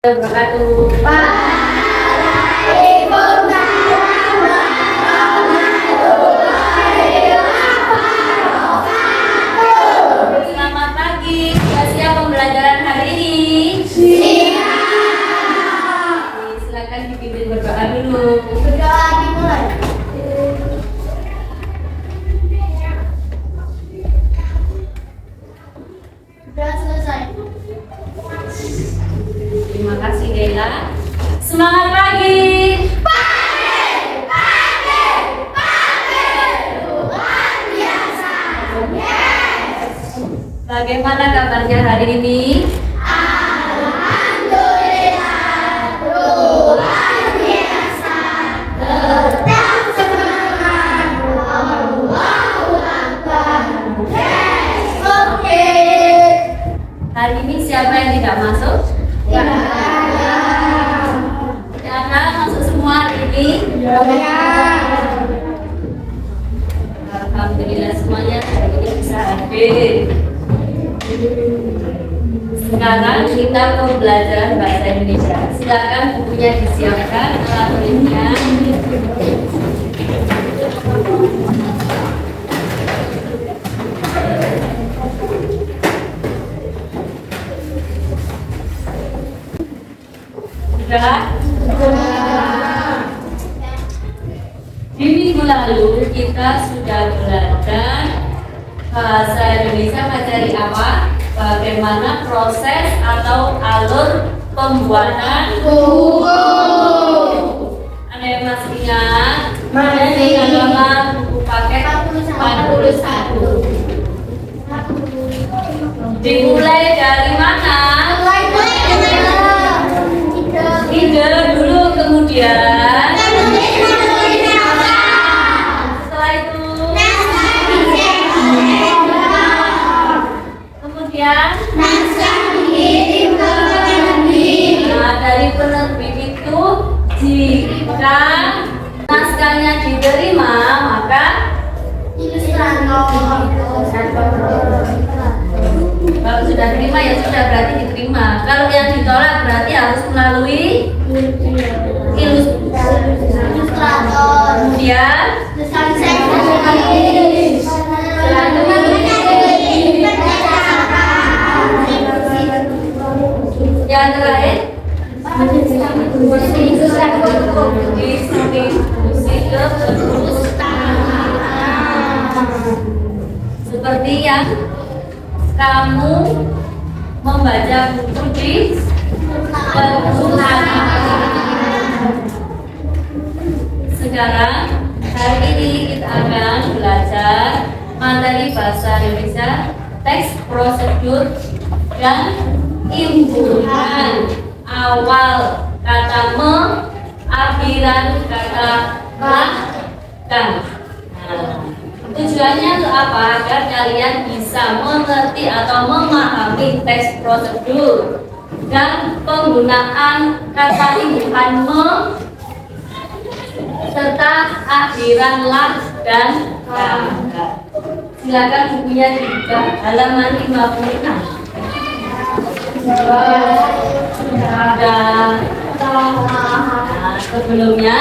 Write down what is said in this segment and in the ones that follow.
Wabarakatuh. Selamat pagi. Sudah siap pembelajaran hari ini? Siap. Silakan dipimpin berdoa dulu. Berdoa dimulai. Sudah selesai. Terima kasih Dela. Semangat pagi. Luar biasa. Yes. Bagaimana kabarnya hari ini? Alhamdulillah. Luar biasa. Tetap semangat. Allahu Akbar. Yes. Oke. Hari ini siapa yang tidak masuk? Tidak masuk semua hari ini. Alhamdulillah semuanya hari ini bisa hadir. Sekarang kita pembelajaran bahasa Indonesia. Silakan bukunya disiapkan, alat tulisnya. Sudah? Di minggu lalu kita sudah belajar bahasa Indonesia materi apa? Bagaimana proses atau alur pembuatan buku. Ada yang masih ingat? Masih. Yang dalam buku paket 41. Dimulai dari mana? Ide dulu, kemudian setelah itu kemudian nah, dari penerbit itu jika naskahnya diterima maka kalau sudah terima ya sudah berarti diterima. Kalau yang ditolak berarti harus melalui Ilustrator. kemudian yang terakhir distribusi ke seperti yang kamu membaca buku di perpustakaan. Sekarang hari ini kita akan belajar materi bahasa Indonesia, teks prosedur dan imbuhan awal kata me, akhiran kata lah dan. Tujuannya untuk apa? Agar kalian bisa mengerti atau memahami teks prosedur dan penggunaan kata imbuhan me serta akhiran lah dan kata. Silakan bukunya dibuka halaman 56. Ada. Nah, sebelumnya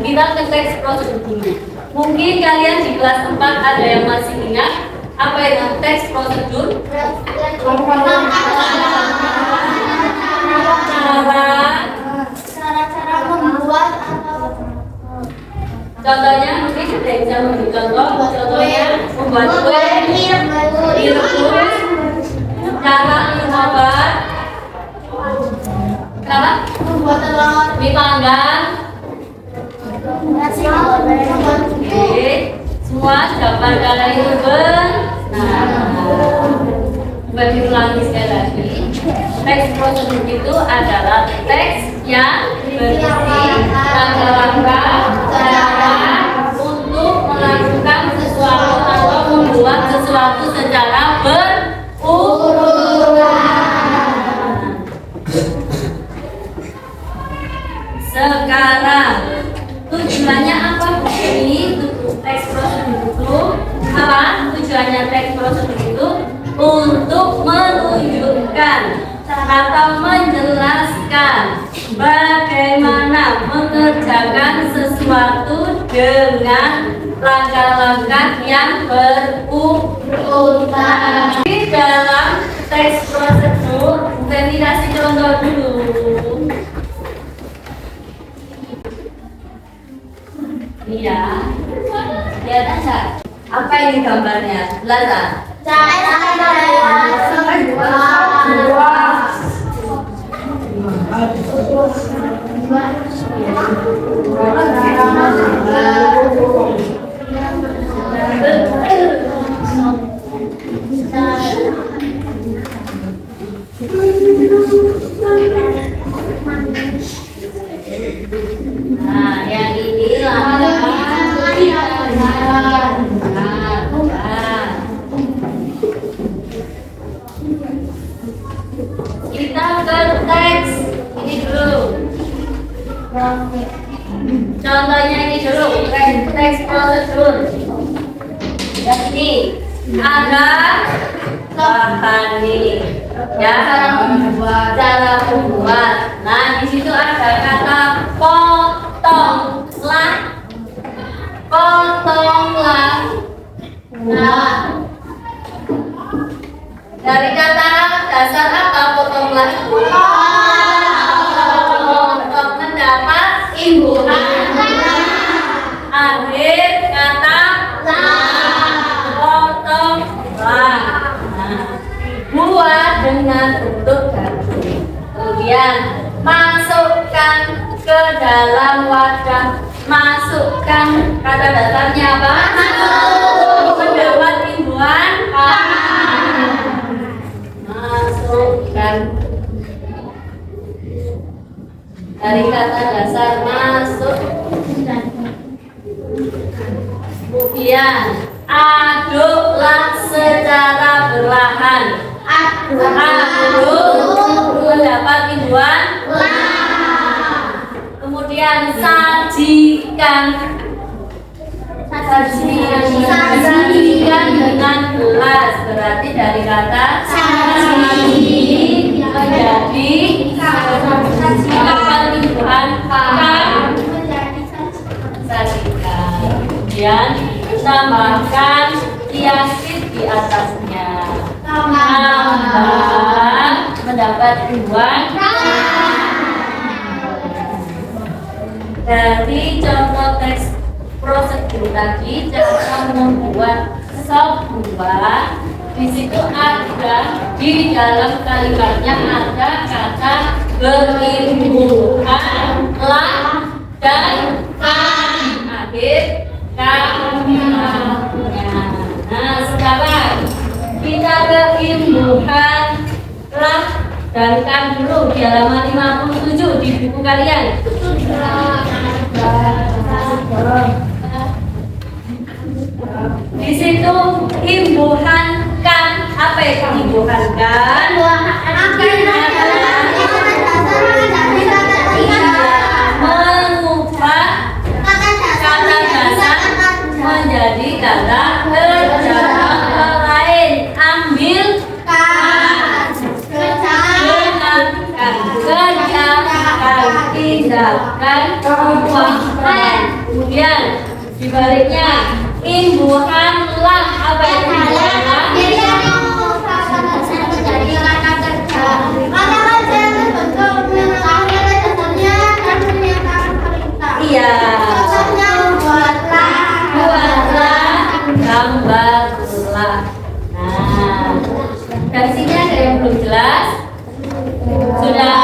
kita ke teks prosedur dulu. Mungkin kalian di kelas 4 ada yang masih ingat apa itu teks prosedur? Cara-cara membuat atau Contohnya mungkin ada yang bisa memberi contoh. Contohnya membuat kue, direbus, cara minum obat, apa? membuat telur, Mie panggang. nasi goreng, Oke, semua jawaban kalian itu benar. Bagi ulangi sekali lagi, teks prosedur itu adalah teks yang berisi langkah-langkah cara untuk melakukan sesuatu atau membuat sesuatu secara berurutan. Sekarang tujuannya apa ini? Teks prosedur itu apa? Tujuannya teks prosedur itu untuk menunjukkan atau menjelaskan jelaskan bagaimana mengerjakan sesuatu dengan langkah-langkah yang berurutan. Di dalam teks prosedur, Feni kasih contoh dulu. Iya, lihat aja. Apa ini gambarnya? Belajar. Cara Nah, yang ini kita ke teks ini dulu. Contohnya ini dulu, teks prosedur. Yang ini ada bahan ini, ya, cara membuat. Nah, di situ ada kata potonglah, potonglah. Nah, dari kata dasar apa potonglah itu? Potong mendapat imbuhan. Akhir kata potonglah. Nah, buat dengan bentuk garis. Kemudian masukkan ke dalam wadah. Masukkan, kata dasarnya apa? Mendapat imbuhan. Masukkan, dari kata dasar masuk. Kemudian aduklah secara perlahan. Aduk mendapat imbuhan. Kemudian sajikan, sajikan dengan gelas. Berarti dari kata saji menjadi mendapat imbuhan sajikan. Kemudian tambahkan kiasit di atasnya. Tambah mendapat imbuhan. Dari contoh teks prosedur tadi, cara membuat sop buah, di situ ada, di dalam kalimatnya ada kata berimbuhan lah dan akhir kata. Nah, sekarang kita berimbuhan lah dan kan dulu di halaman 57 di buku kalian. Di situ imbuhan kan, apa itu imbuhan kan? Mengubah kata dasar menjadi kata kerjaan lain. Ambil kerjakan, tindakan, uangkan. Kemudian dibaliknya imbuhan lah, apa itu imbuhan lah? Iya. Buatlah, gambarlah. Nah, dari sini ada yang belum jelas? Sudah.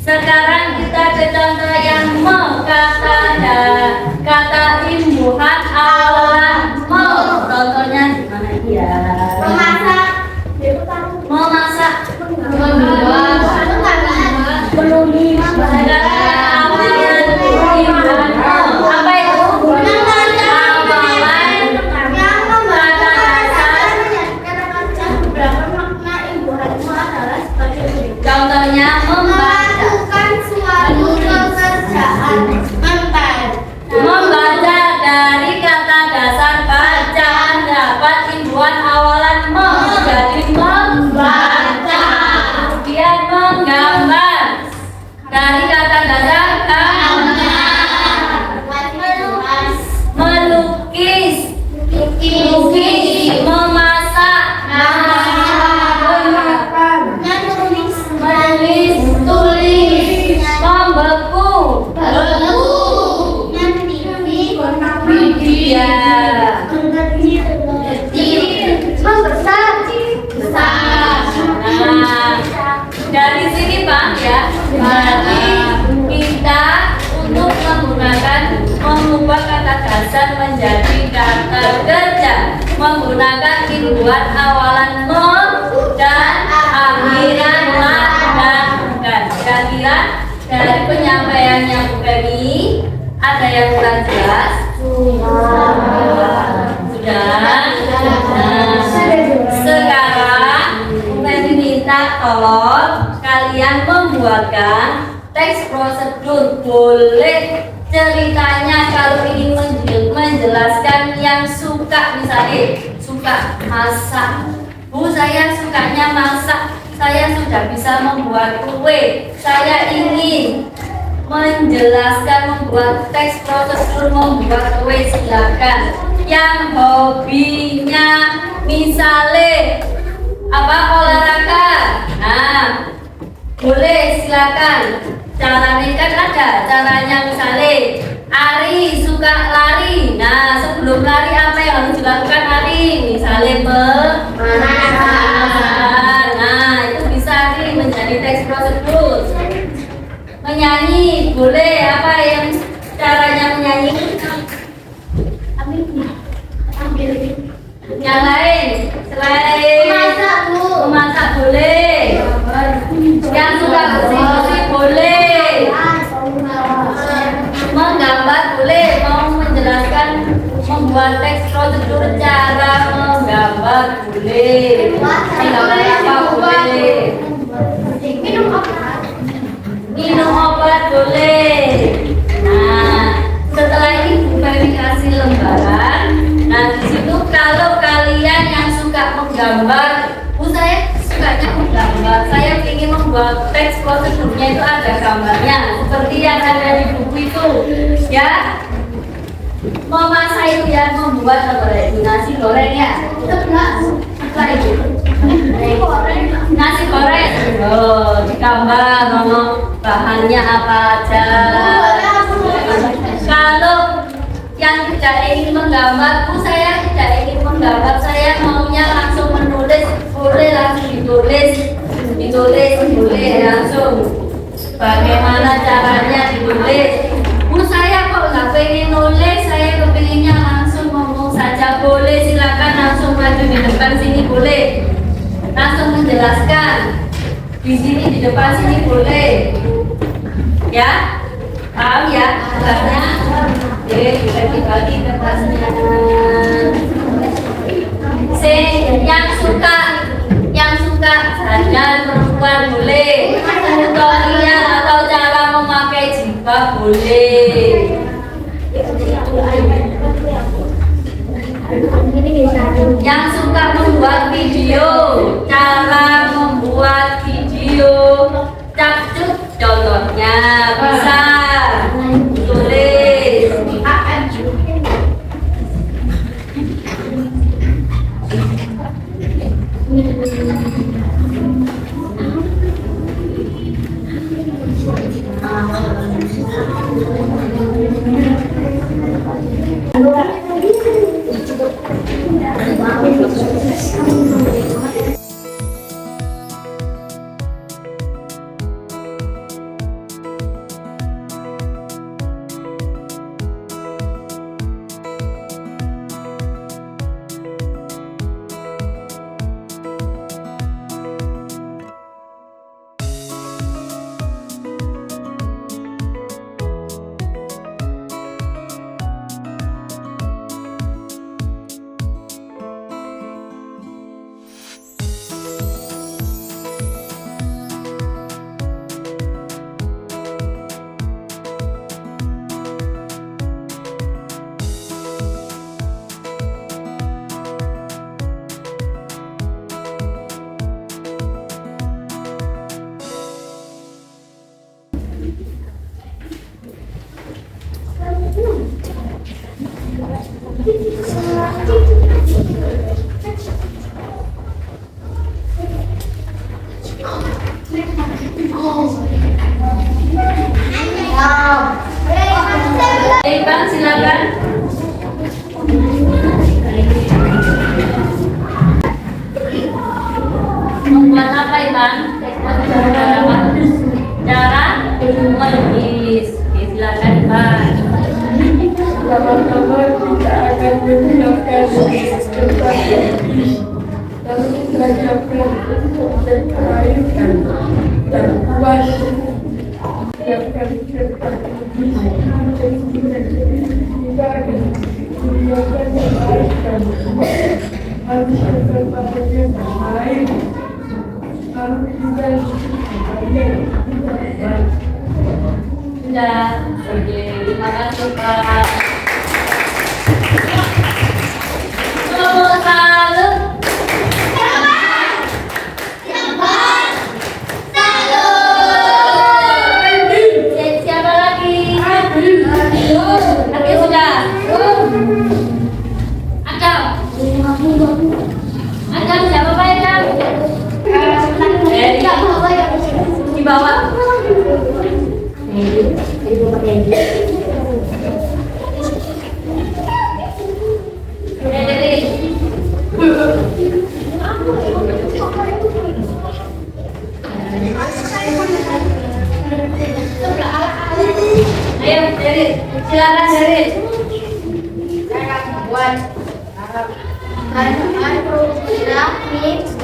Sekarang kita ke contoh yang kata imbuhan awal contohnya gimana dia? Memasak. Apa itu? Contohnya membaca. Suatu pekerjaan. Dari sini Bang ya, berarti kita untuk mengubah kata dasar menjadi kata kerja menggunakan imbuhan awalan mo dan akhiran la dan bukan. Kira-kira dari penyampaiannya Bu Femi ada yang kurang jelas? Sudah. Nah, sekarang Bu Femi minta tolong kalian membuatkan teks prosedur. Boleh ceritanya kalau ingin menjelaskan yang suka, misalnya suka masak. Bu, saya sukanya masak, saya sudah bisa membuat kue, saya ingin menjelaskan membuat teks prosedur membuat kue, silakan. Yang hobinya misalnya apa, olahraga, nah boleh silakan. Caranya kan ada caranya, misalnya Ari suka lari, nah sebelum lari apa yang harus dilakukan Ari? Misalnya pemanasan, nah itu bisa Ari menjadi teks prosedur. Menyanyi boleh, apa yang caranya menyanyi? Yang lain selain Memasak, Bu. memasak boleh, yang suka bersih-bersih boleh, menggambar boleh. Mau menjelaskan membuat teks prosedur cara menggambar boleh, menggambar apa boleh, minum obat boleh. Nah, setelah ini Bu Femi kasih lembaran. Nah, di situ kalau kalian yang suka menggambar, Bu saya sukanya menggambar, saya ingin membuat teks prosedurnya itu ada gambarnya seperti yang ada di buku itu, ya. Memasak itu ya, membuat apa itu, nasi goreng ya, apa itu? Nasi goreng. Oh, digambar bahannya apa aja. Kalau yang tidak ingin menggambar, Bu saya tidak ingin menggambar, saya maunya langsung menulis, boleh langsung ditulis boleh langsung. Bagaimana caranya ditulis? Bu saya kok nggak pengen nulis, saya kepinginnya langsung ngomong saja, boleh silakan langsung maju di depan sini, boleh langsung menjelaskan di sini, di depan sini boleh, ya. Paham ya tugasnya? Oke, dibagi-bagi kertasnya. Yang suka dandan perempuan boleh, tutorial atau cara memakai jilbab boleh. Yang suka membuat video, cara membuat video capcut contohnya bisa tulis. Bang, silakan. Membuat apa, Bang? cara menulis. Oke, silakan Pak. Pertama-tama kita akan menyiapkan tempat menulis. Lalu kita siapkan untuk kebaikan dan puas. Siapkan tempat menulis. Kita akan menyiapkan kebaikan. Harus tempat yang baik. Lalu kita Sudah. Oke, terima kasih Pak. Nomor satu. Siapa lagi? Oke, sudah. Adam siapa Pak Adam? Di bawah. Ayo, Derit. Silakan Derit. Saya akan membuat bahan program mix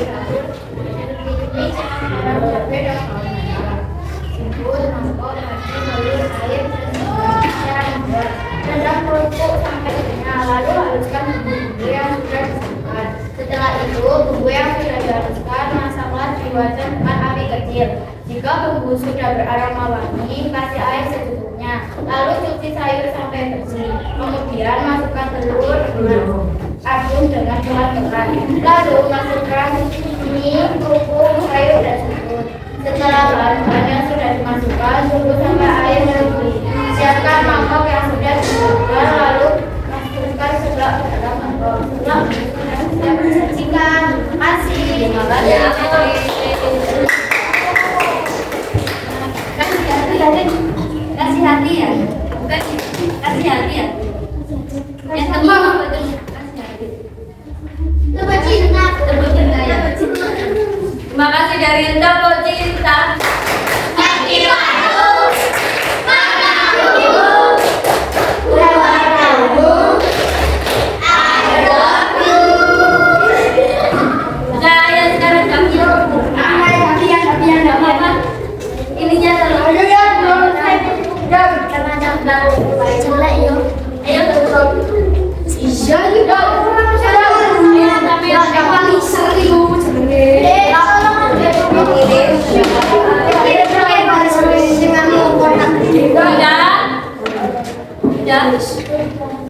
rendam kerupuk sampai kenyal, lalu haluskan bumbu yang sudah disatukan. Setelah itu, bumbu yang sudah dihaluskan masaklah di wajan dengan api kecil. Jika bumbu sudah beraroma wangi, kasih air secukupnya. Lalu cuci sayur sampai bersih. Kemudian masukkan telur dengan aduk dengan pelan-pelan. Lalu masukkan mie, kerupuk, sayur dan susu. Setelah bahan-bahan yang sudah dimasukkan, tunggu sampai air mendidih. Siapkan mangkok yang sudah disiapkan, lalu masukkan seblak ke dalam mangkok. Seblak siap disajikan. Terima kasih. Terima kasih. Kasih hati ya? Bukan kasih hati ya? Yang tembak apa itu? Kasih hati. Lebih cinta. Tebak cinta ya? Terima kasih dari Tebak Cinta. Saya sekarang kami apa? Ininya terlalu. Jelek yo. Ayo Iya juga. tapi Yang paling serius jenenge.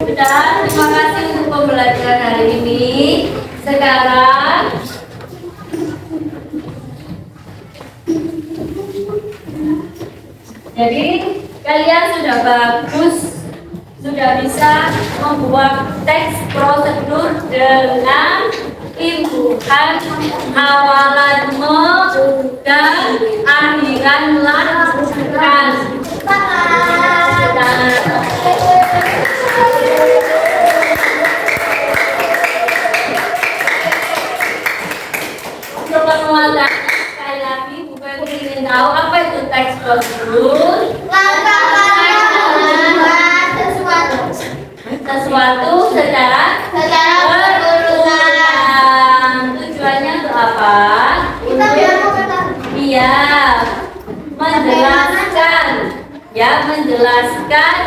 Sudah. Terima kasih untuk pembelajaran hari ini. Sekarang jadi kalian sudah bagus, sudah bisa membuat teks prosedur dengan imbuhan awalan me dan akhiran kan. Untuk penguatan sekali lagi, Bu Febri ingin tahu apa itu teks prosedur. Sesuatu secara berulang. Tujuannya untuk apa? Iya, menjelaskan, ya menjelaskan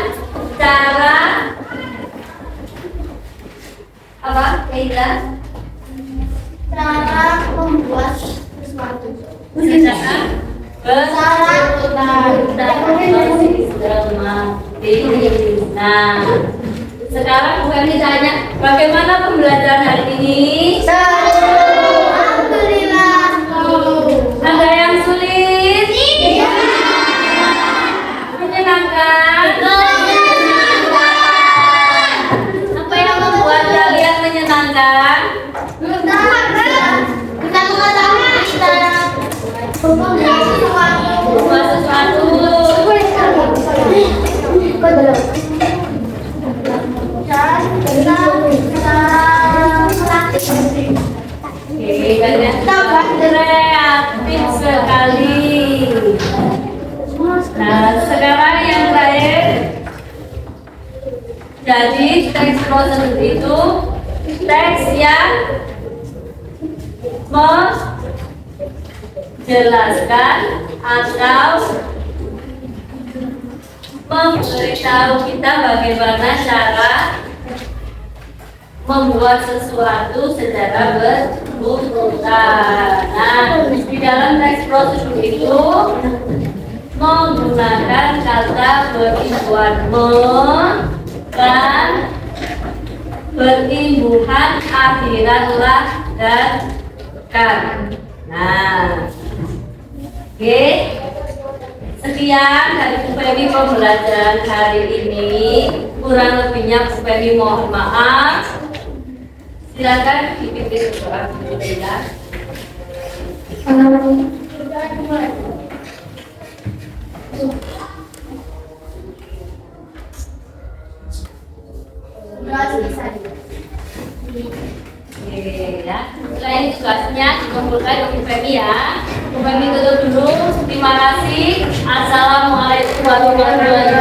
cara apa? Keida? Cara membuat sesuatu. Secara sistematis. Nah, sekarang Bu Febri tanya, bagaimana pembelajaran hari ini? Alhamdulillah. Ada yang sulit? Iya. Menyenangkan? Apa yang membuat kalian menyenangkan? Kita mengetahui Buat sesuatu. Oke, kalian kreatif sekali prosedur itu teks yang menjelaskan atau memberitahu kita bagaimana cara membuat sesuatu secara berurutan. Nah, di dalam teks prosedur itu menggunakan kata berimbuhan dan berimbuhan akhiran lah dan kan. Nah, oke. Sekian dari Bu Femi pembelajaran hari ini. Kurang lebihnya Bu Femi mohon maaf. Silakan dipimpin doa dulu ya. Oke ya. Selain tugasnya dikumpulkan oleh Bu Femi ya. Bu Femi tutup dulu. Terima kasih. Assalamualaikum warahmatullahi wabarakatuh.